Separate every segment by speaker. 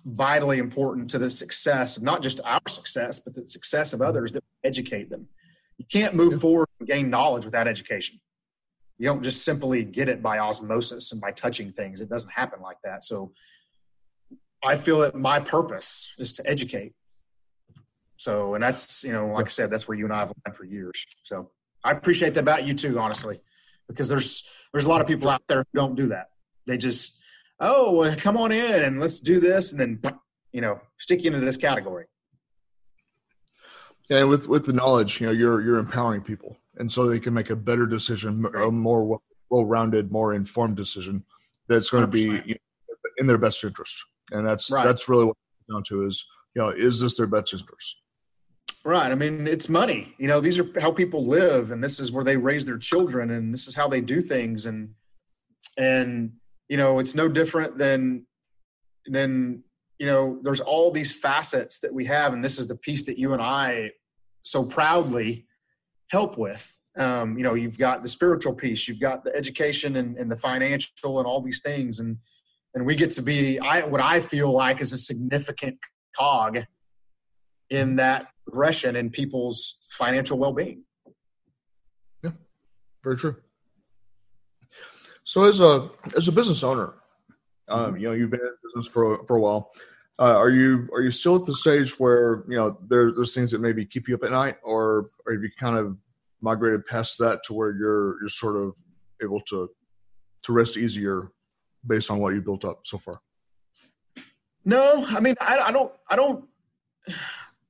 Speaker 1: vitally important to the success of not just our success, but the success of others, that we educate them. You can't move forward and gain knowledge without education. You don't just simply get it by osmosis and by touching things. It doesn't happen like that. So I feel that my purpose is to educate. So, and that's, like I said, that's where you and I have aligned for years. So I appreciate that about you too, honestly, because there's a lot of people out there who don't do that. They just, well, come on in and let's do this. And then, stick you into this category.
Speaker 2: And with the knowledge, you're empowering people, and so they can make a better decision, a more well-rounded, more informed decision that's going to be in their best interest. And that's really what it comes down to is this their best interest?
Speaker 1: Right. I mean, it's money. These are how people live, and this is where they raise their children, and this is how they do things. And it's no different than there's all these facets that we have, and this is the piece that you and I so proudly help with. You've got the spiritual piece, you've got the education and the financial and all these things. And we get to be what I feel like is a significant cog in that progression in people's financial well-being.
Speaker 2: Yeah, very true. So as a business owner, you've been in business for a while. Are you still at the stage where there's things that maybe keep you up at night, or have you kind of migrated past that to where you're sort of able to rest easier based on what you built up so far?
Speaker 1: No, I mean, I don't.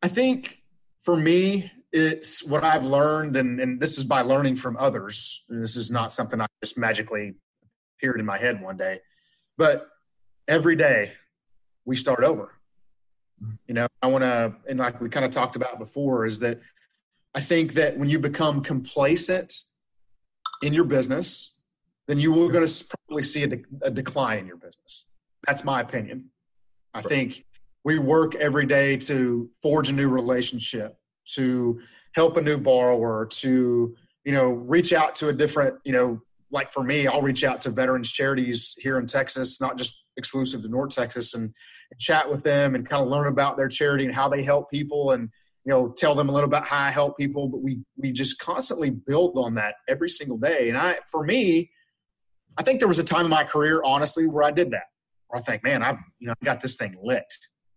Speaker 1: I think for me, it's what I've learned, and this is by learning from others. And this is not something I just magically appeared in my head one day, but every day we start over. I want to, and like we kind of talked about before, is that I think that when you become complacent in your business, then you are going to probably see a decline in your business. That's my opinion. I think we work every day to forge a new relationship, to help a new borrower, to, reach out to a different, like for me, I'll reach out to veterans charities here in Texas, not just exclusive to North Texas, and chat with them and kind of learn about their charity and how they help people, and, tell them a little about how I help people. But we just constantly build on that every single day. And for me, I think there was a time in my career, honestly, where I did that. Where I think, man, I've got this thing lit.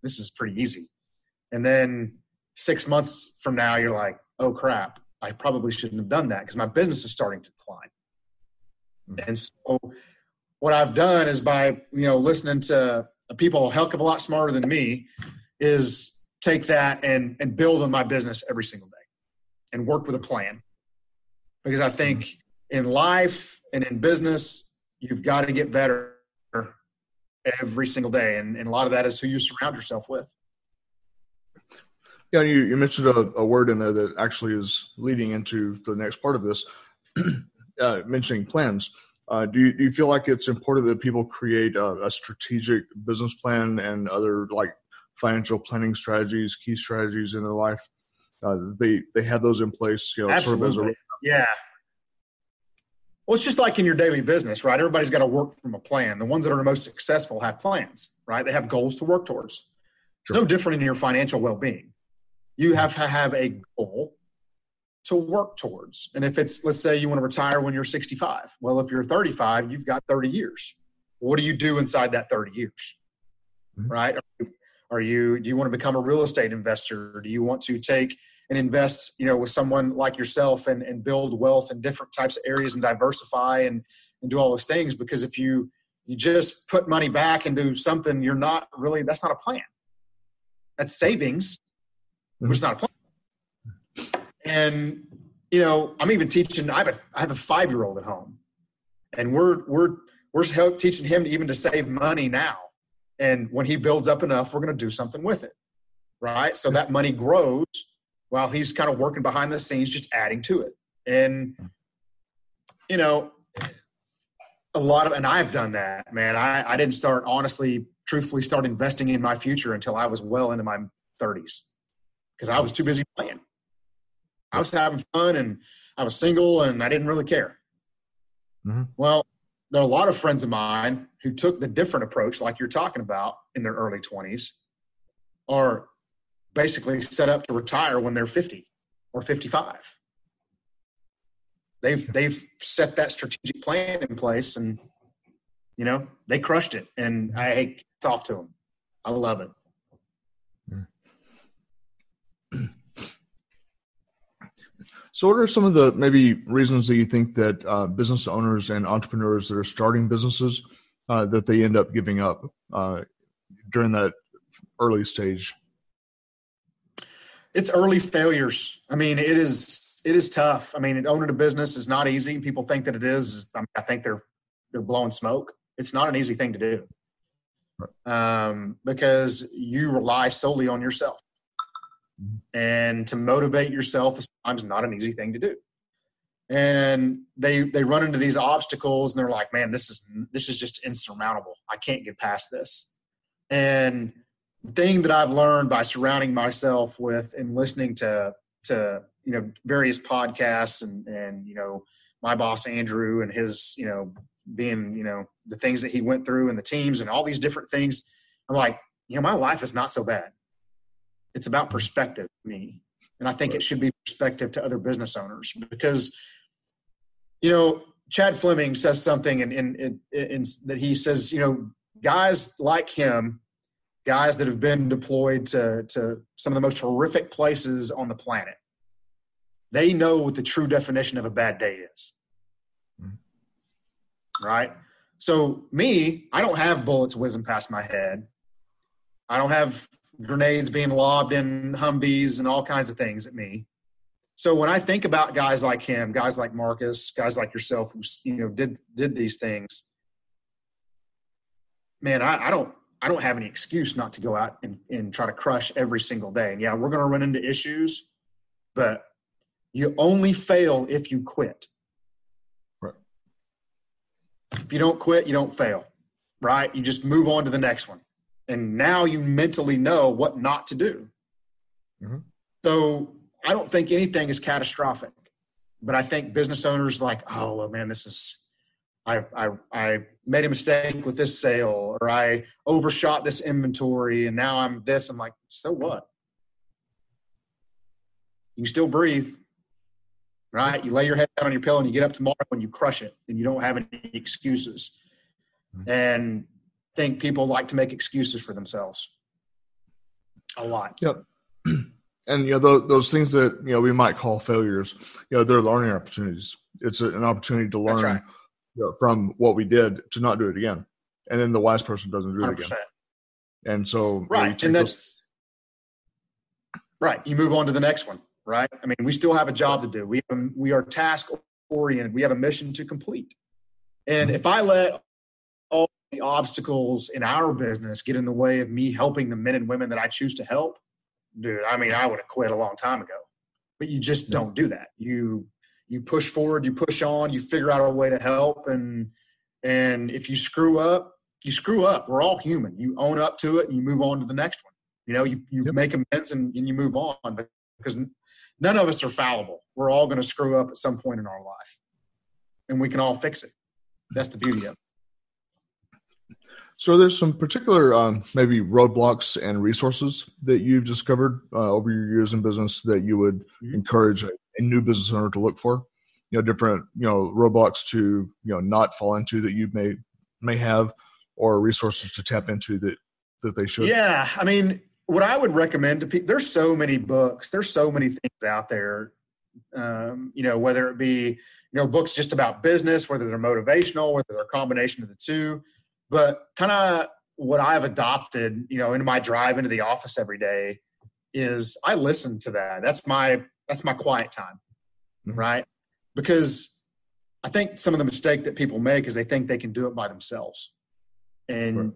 Speaker 1: This is pretty easy. And then 6 months from now, you're like, oh crap, I probably shouldn't have done that because my business is starting to decline. Mm-hmm. And so what I've done is by, listening to people a heck of a lot smarter than me, is take that and build on my business every single day and work with a plan. Because I think in life and in business, you've got to get better every single day. And a lot of that is who you surround yourself with.
Speaker 2: Yeah, you mentioned a word in there that actually is leading into the next part of this, mentioning plans. Do you feel like it's important that people create a strategic business plan and other like financial planning strategies, key strategies in their life? They have those in place,
Speaker 1: Absolutely.
Speaker 2: sort of as
Speaker 1: yeah. Well, it's just like in your daily business, right? Everybody's got to work from a plan. The ones that are the most successful have plans, right? They have goals to work towards. It's no different in your financial well-being. You have to have a goal to work towards. And if it's, let's say you want to retire when you're 65. Well, if you're 35, you've got 30 years. What do you do inside that 30 years? Mm-hmm. Right? Do you want to become a real estate investor? Do you want to take and invest, with someone like yourself and build wealth in different types of areas and diversify and do all those things? Because if you just put money back into something, that's not a plan. That's savings, which is not a plan. And, I'm even teaching, I have a 5-year-old at home, and we're teaching him even to save money now. And when he builds up enough, we're going to do something with it. Right. So that money grows while he's kind of working behind the scenes, just adding to it. And, and I've done that, man. I didn't truthfully start investing in my future until I was well into my 30s because I was too busy playing. I was having fun and I was single and I didn't really care. Mm-hmm. Well, there are a lot of friends of mine who took the different approach, like you're talking about, in their early 20s, are basically set up to retire when they're 50 or 55. They've set that strategic plan in place, and they crushed it. And it's off to them. I love it.
Speaker 2: So what are some of the maybe reasons that you think that business owners and entrepreneurs that are starting businesses that they end up giving up during that early stage?
Speaker 1: It's early failures. I mean, it is tough. I mean, owning a business is not easy. People think that it is. I think they're blowing smoke. It's not an easy thing to do, because you rely solely on yourself. And to motivate yourself is sometimes not an easy thing to do. And they run into these obstacles, and they're like, man, this is just insurmountable. I can't get past this. And the thing that I've learned by surrounding myself with and listening to various podcasts and my boss Andrew and his being the things that he went through and the teams and all these different things, I'm like, my life is not so bad. It's about perspective to me. And I think it should be perspective to other business owners, because, Chad Fleming says something in that he says, guys like him, guys that have been deployed to some of the most horrific places on the planet, they know what the true definition of a bad day is. Right? So me, I don't have bullets whizzing past my head. I don't have grenades being lobbed in Humvees and all kinds of things at me. So when I think about guys like him, guys like Marcus, guys like yourself who did these things, man, I don't have any excuse not to go out and try to crush every single day. And yeah, we're going to run into issues, but you only fail if you quit.
Speaker 2: Right.
Speaker 1: If you don't quit, you don't fail, right? You just move on to the next one. And now you mentally know what not to do. Mm-hmm. So I don't think anything is catastrophic, but I think business owners like, oh, well, man, I made a mistake with this sale, or I overshot this inventory and now I'm this. I'm like, so what? You can still breathe, right? You lay your head down on your pillow and you get up tomorrow and you crush it and you don't have any excuses. Mm-hmm. And I think people like to make excuses for themselves a lot.
Speaker 2: Yep. And, those things that, we might call failures, they're learning opportunities. It's an opportunity to learn. That's right. From what we did to not do it again. And then the wise person doesn't do it 100%. Again. And so,
Speaker 1: right. And that's right. You move on to the next one, right? I mean, we still have a job to do. We are task oriented. We have a mission to complete. And if I let all the obstacles in our business get in the way of me helping the men and women that I choose to help, dude, I mean, I would have quit a long time ago. But you just don't do that. You push forward, you push on, you figure out a way to help. And if you screw up, you screw up. We're all human. You own up to it and you move on to the next one. You make amends and you move on, because none of us are fallible. We're all going to screw up at some point in our life, and we can all fix it. That's the beauty of it.
Speaker 2: So there's some particular maybe roadblocks and resources that you've discovered over your years in business that you would encourage a new business owner to look for, different, roadblocks to, not fall into that you may have, or resources to tap into that they should.
Speaker 1: Yeah. I mean, what I would recommend to people, there's so many books, there's so many things out there, whether it be, books just about business, whether they're motivational, whether they're a combination of the two. But kind of what I've adopted, in my drive into the office every day is I listen to that. That's my quiet time, right? Because I think some of the mistake that people make is they think they can do it by themselves. And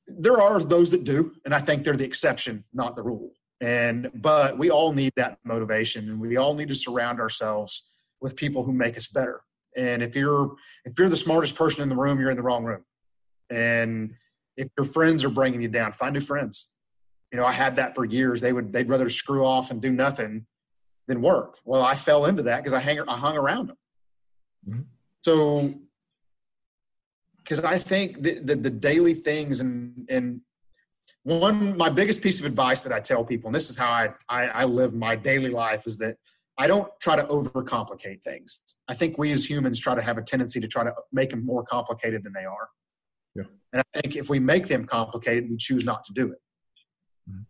Speaker 1: there are those that do, and I think they're the exception, not the rule. But we all need that motivation, and we all need to surround ourselves with people who make us better. And if you're the smartest person in the room, you're in the wrong room. And if your friends are bringing you down, find new friends. I had that for years. They'd rather screw off and do nothing than work. Well, I fell into that because I hung around them. Mm-hmm. So, because I think the daily things and my biggest piece of advice that I tell people, and this is how I live my daily life, is that I don't try to overcomplicate things. I think we as humans try to have a tendency to try to make them more complicated than they are.
Speaker 2: Yeah.
Speaker 1: And I think if we make them complicated, we choose not to do it. Mm-hmm.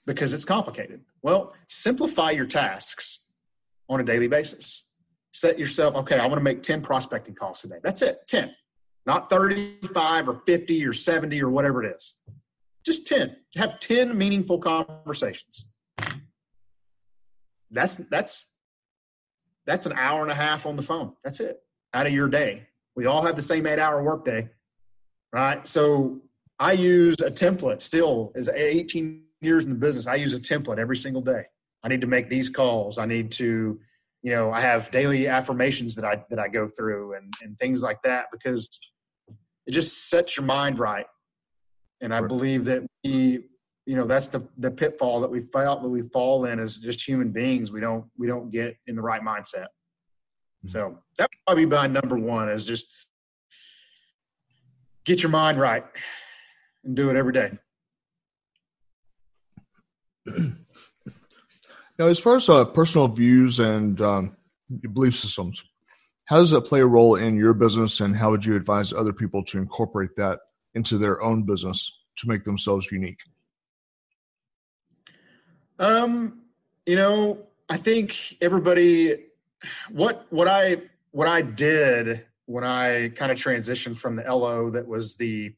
Speaker 1: Because it's complicated. Well, simplify your tasks on a daily basis. Set yourself, okay, I want to make 10 prospecting calls today. That's it, 10. Not 35 or 50 or 70 or whatever it is. Just 10. Have 10 meaningful conversations. That's an hour and a half on the phone. That's it, out of your day. We all have the same 8-hour workday, right? So I use a template still. As 18 years in the business, I use a template every single day. I need to make these calls. I need to, I have daily affirmations that I go through and things like that, because it just sets your mind right. And I believe that that's the pitfall that we fall in as just human beings. We don't get in the right mindset. So that would probably be my number one, is just get your mind right and do it every day.
Speaker 2: Now, as far as personal views and belief systems, how does that play a role in your business, and how would you advise other people to incorporate that into their own business to make themselves unique?
Speaker 1: I think everybody, what I did when I kind of transitioned from the LO that was the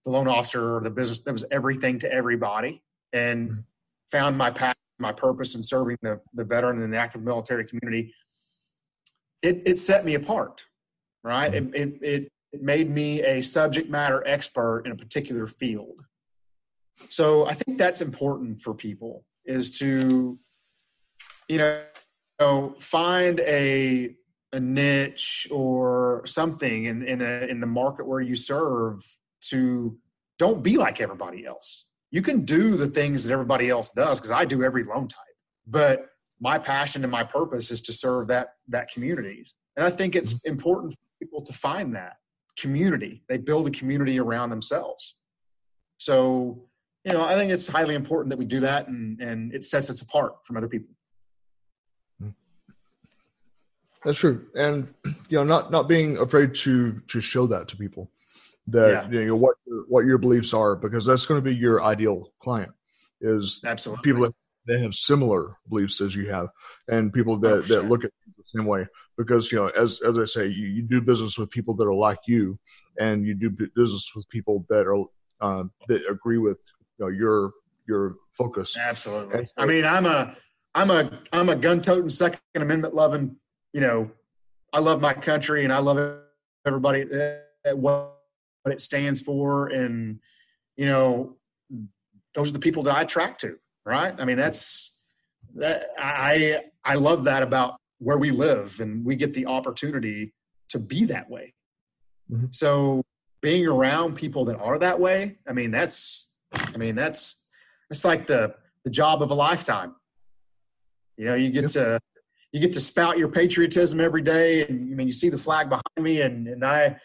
Speaker 1: loan officer, or the business that was everything to everybody, and found my passion, my purpose in serving the veteran and the active military community, it set me apart, right? It made me a subject matter expert in a particular field. So I think that's important for people, is to, find a niche or something in the market where you serve. To don't be like everybody else. You can do the things that everybody else does, because I do every loan type, but my passion and my purpose is to serve that community. And I think it's important for people to find that community. They build a community around themselves. So, I think it's highly important that we do that, and it sets us apart from other people.
Speaker 2: That's true. And, not being afraid to show that to people, that, what your beliefs are, because that's going to be your ideal client, is
Speaker 1: absolutely
Speaker 2: people that have similar beliefs as you have, and people that look at it the same way. Because, as I say, you do business with people that are like you, and you do business with people that are that agree with your focus.
Speaker 1: Absolutely.
Speaker 2: And,
Speaker 1: I mean, I'm a gun-toting, Second Amendment loving. I love my country, and I love everybody what it stands for, and those are the people that I attract to. Right? I mean, I love that about where we live, and we get the opportunity to be that way. Mm-hmm. So being around people that are that way, that's like the job of a lifetime. You get to spout your patriotism every day, and you see the flag behind me, and I,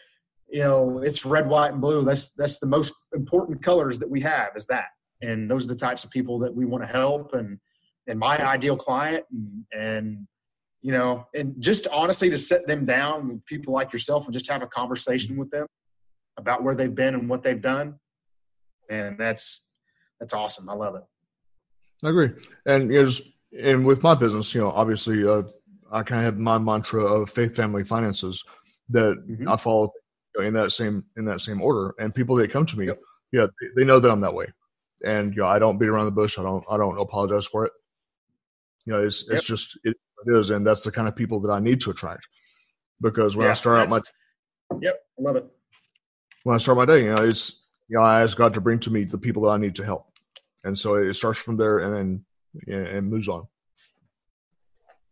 Speaker 1: it's red, white, and blue. That's the most important colors that we have, is that. And those are the types of people that we want to help, and my ideal client, and just honestly to sit them down with people like yourself and just have a conversation with them about where they've been and what they've done. And that's awesome. I love it.
Speaker 2: I agree. And and with my business, obviously, I kind of have my mantra of faith, family, finances that I follow in that same order. And people that come to me, they know that I'm that way. And I don't beat around the bush. I don't apologize for it. It's just it is, and that's the kind of people that I need to attract. Because when I start out
Speaker 1: I love it.
Speaker 2: When I start my day, it's I ask God to bring to me the people that I need to help, and so it starts from there, and then and moves on.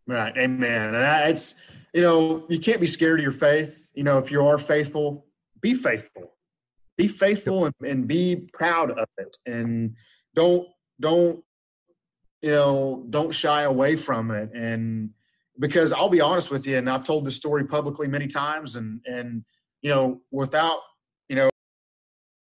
Speaker 1: Right, amen. And it's you can't be scared of your faith. If you are faithful, be faithful. Be faithful and be proud of it, and don't shy away from it. And because I'll be honest with you, and I've told this story publicly many times, and without